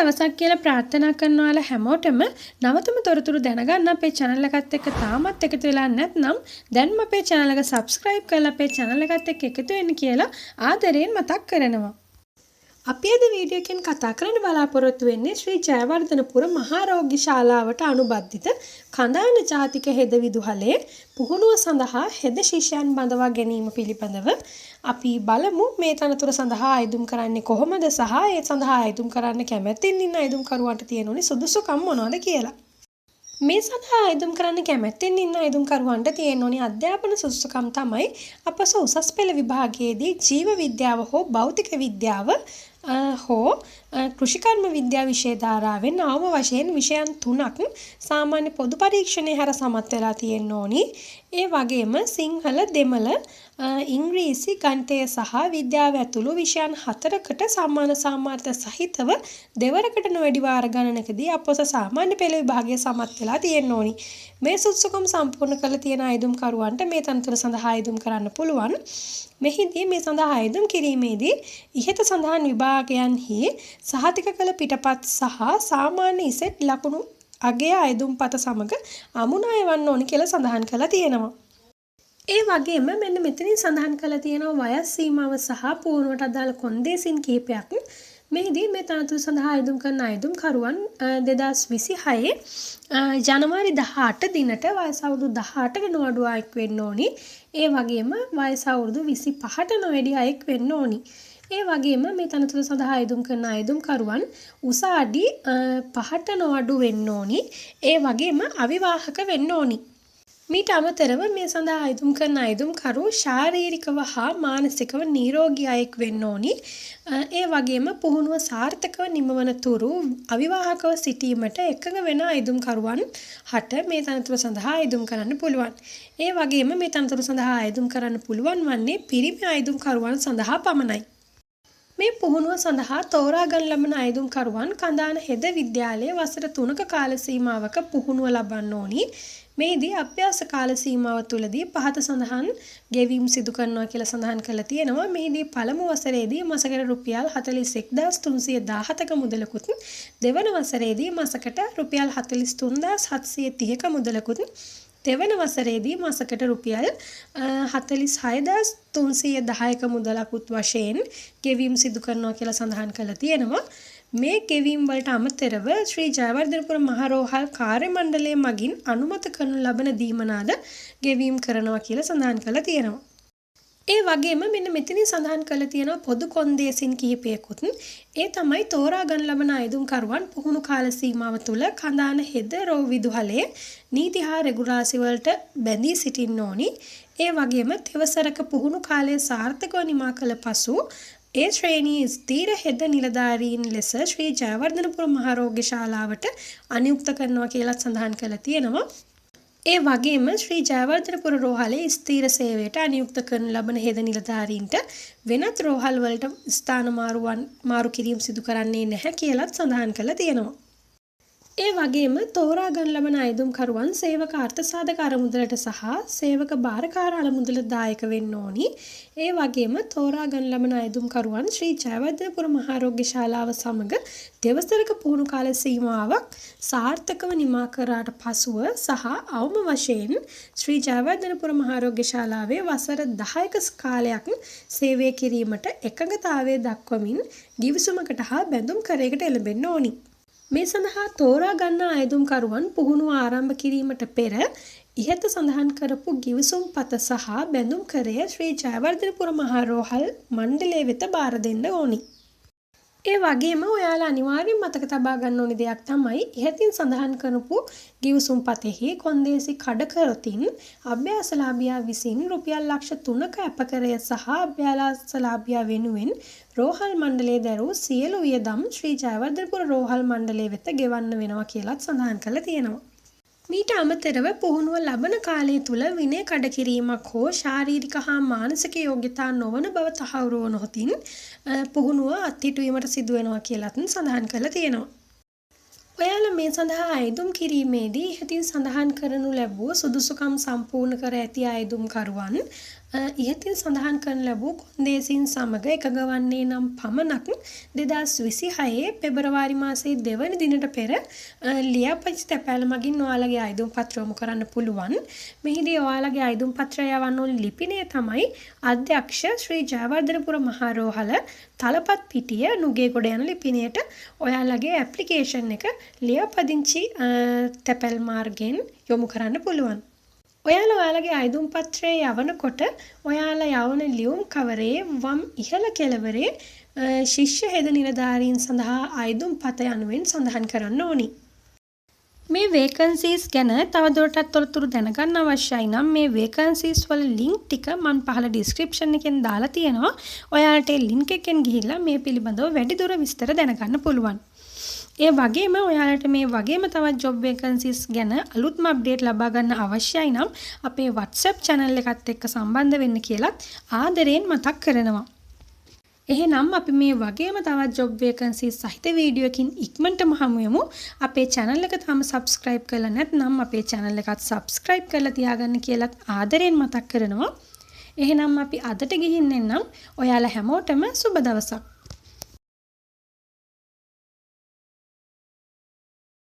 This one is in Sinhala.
දවසක් කියලා ප්‍රාර්ථනා කරන ඔයාලා හැමෝටම නවතම තොරතුරු දැනගන්න අපේ channel එකත් එක්ක තාමත් එකතු වෙලා නැත්නම් දැන්ම අපේ channel එක subscribe කරලා අපේ channel එකත් එක්ක එකතු වෙන්න කියලා ආදරයෙන් මතක් කරනවා. අපි අද වීඩියෝ එකෙන් කතා කරන්න බලාපොරොත්තු වෙන්නේ ශ්‍රී ජයවර්ධනපුර මහාරෝග්‍ය ශාලාවට අනුබද්ධිත කඳාන ජාතික හෙද විදුහලේ පුහුණුව සඳහා හෙද ශිෂ්‍යයන් බඳවා ගැනීම පිළිබඳව අපි බලමු මේ තනතුර සඳහා අයදුම් කරන්නේ කොහොමද සහ ඒ සඳහා අයදුම් කරන්න කැමැත්තෙන් ඉන්න අයදුම්කරුවන්ට තියෙන සුදුසුකම් මොනවද කියලා. මේ සඳහා අයදුම් කරන්න කැමැත්තෙන් ඉන්න අයදුම්කරුවන්ට තියෙන අධ්‍යාපන සුදුසුකම් තමයි අපස උසස් පෙළ විභාගයේදී ජීව විද්‍යාව හෝ භෞතික විද්‍යාව හෝ කෘෂිකර්ම විද්‍යා විෂය ධාරාවෙන් අවම වශයෙන් විෂයන් 3ක් සාමාන්‍ය පොදු පරීක්ෂණයේ හැර සමත් වෙලා තියෙන්න ඕනි. ඒ වගේම සිංහල දෙමළ ඉංග්‍රීසි ගණිතය සහ විද්‍යාව ඇතුළු විෂයන් 4කට සමාන සාමාර්ථ සහිතව දෙවරකට නොවැඩි වාර ගණනකදී අපොස සාමාන්‍ය පෙළ විභාගයේ සමත් වෙලා තියෙන්න ඕනි. මේ සුදුසුකම් සම්පූර්ණ කරලා තියෙන අයදුම්කරුවන්ට මේ තනතුර සඳහා අයදුම් කරන්න පුළුවන්. මෙහිදී මේ සඳහා අයදුම් කිරීමේදී ඉහත සඳහන් විභාගයන්හි සහතික කළ පිටපත් සහ සාමාන්‍ය ඉසෙට් ලකුණු අගය අයදුම්පත සමග අමුණාය වන්න ඕනි කියලා සඳහන් කරලා තියෙනවා. ඒ වගේම මෙන්න මෙතනින් සඳහන් කරලා තියෙනවා වයස් සීමාව සහ පුහුණුවට අදාළ කොන්දේසින් කිහිපයක්. මෙහිදී මේ තනතුර සඳහා අයදුම් කරන අයදුම්කරුවන් 2026 ජනවාරි 18 දිනට වයස අවුරුදු 18ක නොඅඩු අයෙක් වෙන්න ඕනි. ඒ වගේම වයස අවුරුදු 25ට නොවැඩි අයෙක් වෙන්න ඕනි. ඒ වගේම මේ තනතුර සඳහා අයදුම් කරන අයදුම්කරුවන් උස අඩි 5ට නොඅඩු වෙන්න ඕනි. ඒ වගේම අවිවාහක වෙන්න ඕනි. මීට අමතරව මේ සඳහා අයදුම් කරන අයදුම්කරු ශාරීරිකව හා මානසිකව නිරෝගී අයෙක් වෙන්න ඕනි. ඒ වගේම පුහුණුව සාර්ථකව නිමවන තුරු අවිවාහකව සිටීමට එකඟ වෙන අයදුම්කරුවන් හට මේ තනතුර සඳහා අයදුම් කරන්න පුළුවන්. ඒ වගේම මේ තනතුර සඳහා අයදුම් කරන්න පුළුවන් වන්නේ පිරිමි අයදුම්කරුවන් සඳහා පමණයි. මේ පුහුණුව සඳහා තෝරාගන්න ලබන අයදුම්කරුවන් කඳාන හෙද විද්‍යාලයේ වසර 3ක කාල සීමාවක පුහුණුව ලබන්න ඕනි. මෙහිදී අභ්‍යාස කාල සීමාව තුළදී පහත සඳහන් ගෙවීම් සිදු කරනවා කියලා සඳහන් කරලා තියෙනවා. මෙහිදී පළමු වසරේදී මාසකට රුපියල් 41317ක මුදලකුත් දෙවන වසරේදී මාසකට රුපියල් 43730ක මුදලකුත් දෙවන වසරේදී මාසකට රුපියල් 46310ක මුදලකුත් වශයෙන් ගෙවීම් සිදු කරනවා කියලා සඳහන් කරලා තියෙනවා. මේ ගෙවීම් වලට අමතරව ශ්‍රී ජයවර්ධනපුර මහරෝහල් කාර්ය මණ්ඩලය මගින් අනුමත කරනු ලබන දීමනාද ගෙවීම් කරනවා කියලා සඳහන් කරලා තියෙනවා. ඒ වගේම මෙන්න මෙතනින් සඳහන් කරලා තියෙනවා පොදු කොන්දේසින් කිහිපයකුත්. ඒ තමයි තෝරා ගන්න ලබන අයදුම්කරුවන් පුහුණු කාල සීමාව තුළ කඳාන හෙද රෝග විදුහලේ නීති හා රෙගුලාසි වලට බැඳී සිටින්න ඕනි. ඒ වගේම තෙවසරක පුහුණු කාලය සාර්ථකව නිමා කළ පසු ඒ ශ්‍රේණියේ ස්ථීර හෙද නිලධාරීන් ලෙස ශ්‍රී ජයවර්ධනපුර මහාරෝග්‍ය ශාලාවට අනියුක්ත කරනවා කියලා සඳහන් කරලා තියෙනවා. ඒ වගේම ශ්‍රී ජයවර්ධනපුර රෝහලේ ස්ථීර සේවයට අනියුක්ත කරන ලබන හෙද නිලධාරීන්ට වෙනත් රෝහල් වලට ස්ථාන මාරු කිරීම සිදු කරන්නේ නැහැ කියලා සඳහන් කරලා තියෙනවා. ඒ වගේම තෝරා ගන්න ලබන අයදුම්කරුවන් සේවක අර්ථසාධක අරමුදලට සහ සේවක භාරකාර අරමුදලට දායක වෙන්න ඕනි. ඒ වගේම තෝරා ගන්න ලබන අයදුම්කරුවන් ශ්‍රී ජයවර්ධනපුර මහාරෝග්‍ය ශාලාව සමග දෙවසරක පුහුණු කාල සීමාවක් සාර්ථකව නිමා කරාට පසුව සහ අවම වශයෙන් ශ්‍රී ජයවර්ධනපුර මහාරෝග්‍ය ශාලාවේ වසර 10ක කාලයක් සේවය කිරීමට එකඟතාවය දක්වමින් ගිවිසුමකට හා බැඳුම් කරයකට එළඹෙන්න ඕනි. මේ සඳහා තෝරා ගන්නා අයදුම්කරුවන් පුහුණුව ආරම්භ කිරීමට පෙර ඉහත සඳහන් කරපු ගිවිසුම් පත සහ බැඳුම් කරය ශ්‍රී ජයවර්ධනපුර මහාරෝහල් මණ්ඩලය වෙත බාර දෙන්න ඕනි. ඒ වගේම ඔයාලා අනිවාර්යෙන් මතක තබා ගන්න ඕනි දෙයක් තමයි ඉහතින් සඳහන් කරපු ගිවිසුම් පතෙහි කොන්දේසි කඩ කරොතින් අභ්‍යාසලාභියා විසින් රුපියල් ලක්ෂ 3ක අපකරය සහ අභ්‍යාසලාභියා වෙනුවෙන් රෝහල් මණ්ඩලයේ දරූ සියලු වියදම් ශ්‍රී ජයවර්ධනපුර රෝහල් මණ්ඩලය වෙත ගෙවන්න වෙනවා කියලා සඳහන් කරලා තියෙනවා. මීට අමතරව පුහුණුව ලබන කාලය තුල විනය කඩ කිරීමක් හෝ ශාරීරික හා මානසික යෝග්‍යතා නොවන බව තහවුරු වුණොතින් පුහුණුව අත්හිටුවීමට සිදු වෙනවා කියලාත් සඳහන් කරලා තියෙනවා. ඔයාලා මේ සඳහා අයදුම් කිරීමේදී ඉහතින් සඳහන් කරනු ලැබුව සුදුසුකම් සම්පූර්ණ කර ඇති අයදුම්කරුවන් ඉහතින් සඳහන් කරන ලැබූ කොන්දේසීන් සමග එකග වන්නේ නම් පමණක් 2026 පෙබරවාරි මාසයේ 2 වෙනි දිනට පෙර ලියාපදිංචි තැපෑල මගින් ඔයාලගේ අයදුම් පත්‍ර යොමු කරන්න පුළුවන්. මෙහිදී ඔයාලගේ අයදුම් පත්‍රය යවන්න ඕනි ලිපිනය තමයි අධ්‍යක්ෂ ශ්‍රී ජයවර්ධනපුර මහරෝහල තලපත් පිටිය නුගේගොඩ යන ලිපිනයට ඔයාලගේ ඇප්ලිකේෂන් එක ලියාපදිංචි තැපැල් මාර්ගයෙන් යොමු කරන්න පුළුවන්. ඔයාලා ඔයාලගේ අයදුම් පත්‍රය යවනකොට ඔයාලා යවන ලියුම් කවරේ වම් ඉහළ කෙළවරේ ශිෂ්‍ය හෙද නිලධාරීන් සඳහා අයදුම් පත යනුවෙන් සඳහන් කරන්න ඕනි. මේ වේකන්සීස් ගැන තවදුරටත් තොරතුරු දැනගන්න අවශ්‍යයි නම් මේ වේකන්සීස් වල ලින්ක් ටික මම පහළ ඩිස්ක්‍රිප්ෂන් එකෙන් දාලා තියෙනවා. ඔයාලට ඒ ලින්ක් එකෙන් ගිහිල්ලා මේ පිළිබඳව වැඩිදුර විස්තර දැනගන්න පුළුවන්. ඒ වගේම ඔයාලට මේ වගේම තවත් ජොබ් වේකන්සීස් ගැන අලුත්ම අප්ඩේට් ලබා ගන්න අවශ්‍යයි නම් අපේ WhatsApp channel එකත් එක්ක සම්බන්ධ වෙන්න කියලාත් ආදරයෙන් මතක් කරනවා. එහෙනම් අපි මේ වගේම තවත් ජොබ් වේකන්සීස් සහිත වීඩියෝ එකකින් ඉක්මනටම හමු වෙමු. අපේ channel එක තාම subscribe කරලා නැත්නම් අපේ channel එකත් subscribe කරලා තියාගන්න කියලාත් ආදරයෙන් මතක් කරනවා. එහෙනම් අපි අදට ගිහින් එන්නම්. ඔයාලා හැමෝටම සුබ දවසක්.